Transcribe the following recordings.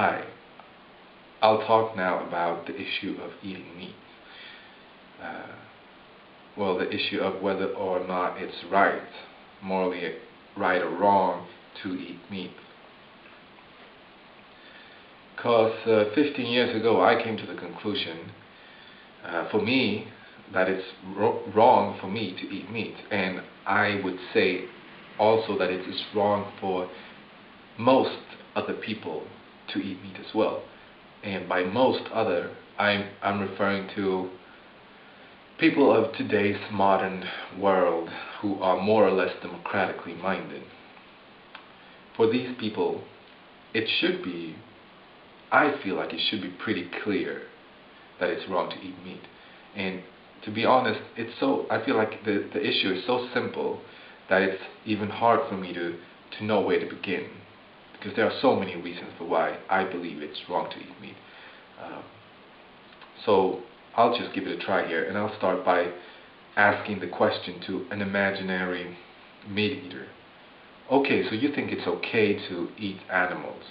Hi, I'll talk now about the issue of eating meat. Uh, well, the issue of whether or not it's right, morally right or wrong, to eat meat. Because 15 years ago I came to the conclusion, for me, that it's wrong for me to eat meat. And I would say also that it is wrong for most other people to eat meat as well. And by most other, I'm referring to people of today's modern world who are more or less democratically minded. For these people, it should be, I feel like it should be pretty clear that it's wrong to eat meat. And to be honest, I feel like the issue is so simple that it's even hard for me to know where to begin. Because there are so many reasons for why I believe it's wrong to eat meat. So I'll just give it a try here, and I'll start by asking the question to an imaginary meat eater. Okay, so you think it's okay to eat animals,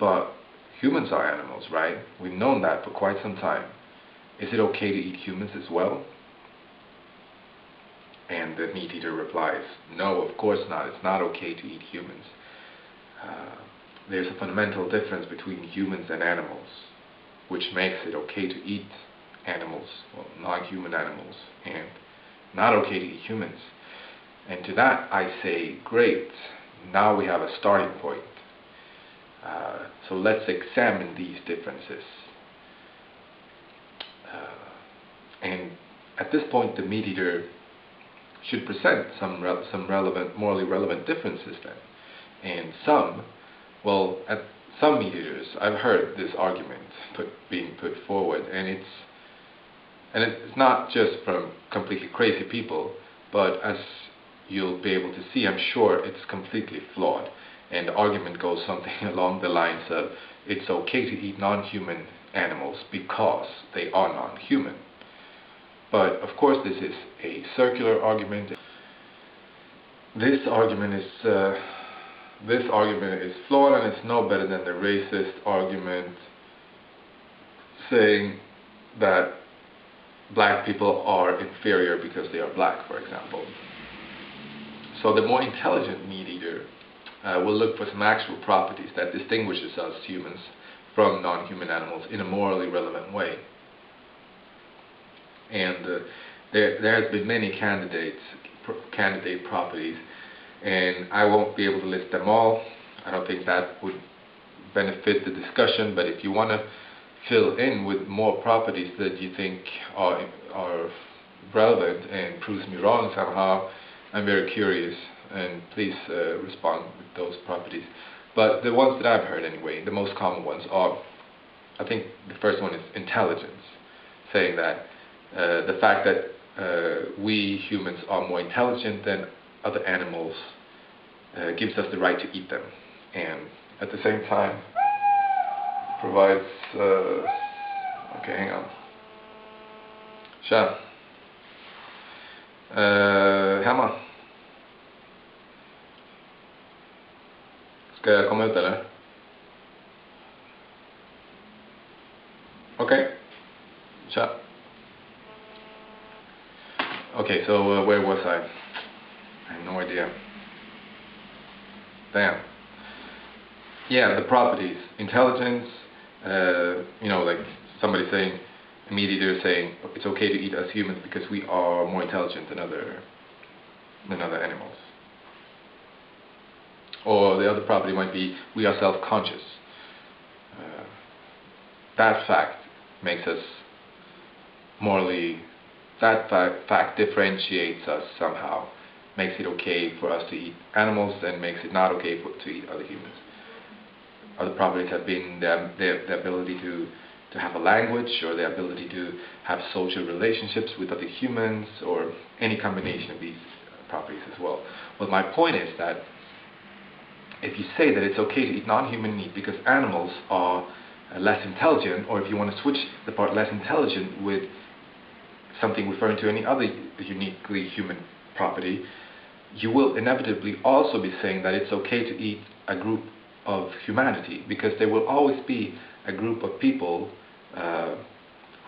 but humans are animals, right? We've known that for quite some time. Is it okay to eat humans as well? And the meat eater replies, no, of course not. It's not okay to eat humans. There's a fundamental difference between humans and animals, which makes it okay to eat animals, well, non-human animals, and not okay to eat humans. And to that I say, great, now we have a starting point. So let's examine these differences. And at this point, the meat eater should present some morally relevant differences then. And some meat eaters, I've heard this argument being put forward, and it's not just from completely crazy people, but as you'll be able to see, I'm sure it's completely flawed. And the argument goes something along the lines of, it's okay to eat non-human animals because they are non-human. But of course this is a circular argument. This argument is flawed, and it's no better than the racist argument saying that black people are inferior because they are black, for example. So the more intelligent meat eater will look for some actual properties that distinguishes us humans from non-human animals in a morally relevant way. And there has been many candidate properties, and I won't be able to list them all. I don't think that would benefit the discussion, but if you want to fill in with more properties that you think are relevant and proves me wrong somehow, I'm very curious, and please respond with those properties. But the ones that I've heard anyway, the most common ones are, I think the first one is intelligence, saying that the fact that we humans are more intelligent than other animals gives us the right to eat them, and at the same time provides okay, hang on. Tja. Hemma. Ska jag komma ut eller? Okay. Tja. Okay, so where was I? I have no idea. Damn. Yeah, the properties. Intelligence, like somebody saying, a meat eater saying, it's okay to eat us humans because we are more intelligent than other animals. Or the other property might be, we are self-conscious. That fact makes us morally, that fact differentiates us somehow, makes it okay for us to eat animals and makes it not okay to eat other humans. Other properties have been the ability to have a language, or the ability to have social relationships with other humans, or any combination of these properties as well. Well, my point is that if you say that it's okay to eat non-human meat because animals are less intelligent, or if you want to switch the part less intelligent with something referring to any other uniquely human property, you will inevitably also be saying that it's okay to eat a group of humanity, because there will always be a group of people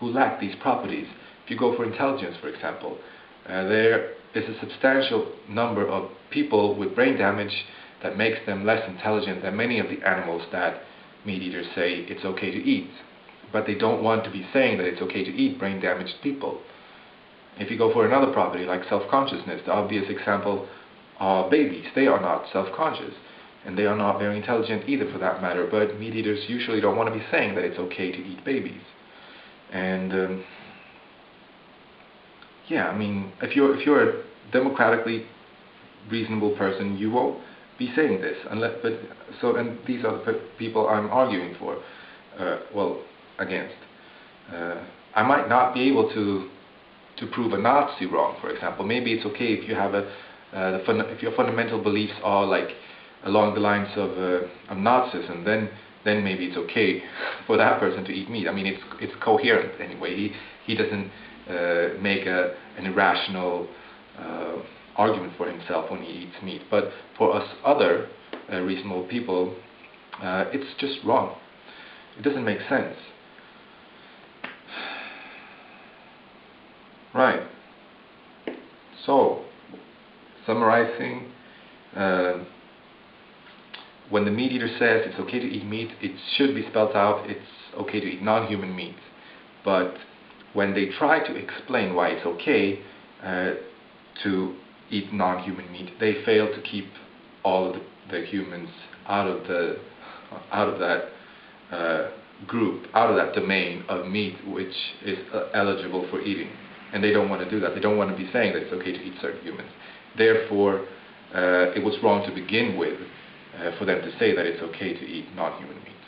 who lack these properties. If you go for intelligence, for example, there is a substantial number of people with brain damage that makes them less intelligent than many of the animals that meat eaters say it's okay to eat. But they don't want to be saying that it's okay to eat brain damaged people. If you go for another property like self-consciousness, the obvious example are babies. They are not self-conscious, and they are not very intelligent either for that matter, but meat eaters usually don't want to be saying that it's okay to eat babies. And yeah, I mean, if you're a democratically reasonable person, you won't be saying this, and these are the people I'm arguing for, against. I might not be able to prove a Nazi wrong, for example. Maybe it's okay if you have if your fundamental beliefs are like along the lines of Nazism, then maybe it's okay for that person to eat meat. I mean, it's coherent anyway. He doesn't make an irrational argument for himself when he eats meat. But for us other reasonable people, it's just wrong. It doesn't make sense. Right. So, summarizing, when the meat eater says it's okay to eat meat, it should be spelled out it's okay to eat non-human meat. But when they try to explain why it's okay to eat non-human meat, they fail to keep all of the humans out of that group, out of that domain of meat which is eligible for eating. And they don't want to do that. They don't want to be saying that it's okay to eat certain humans. Therefore, it was wrong to begin with for them to say that it's okay to eat non-human meat.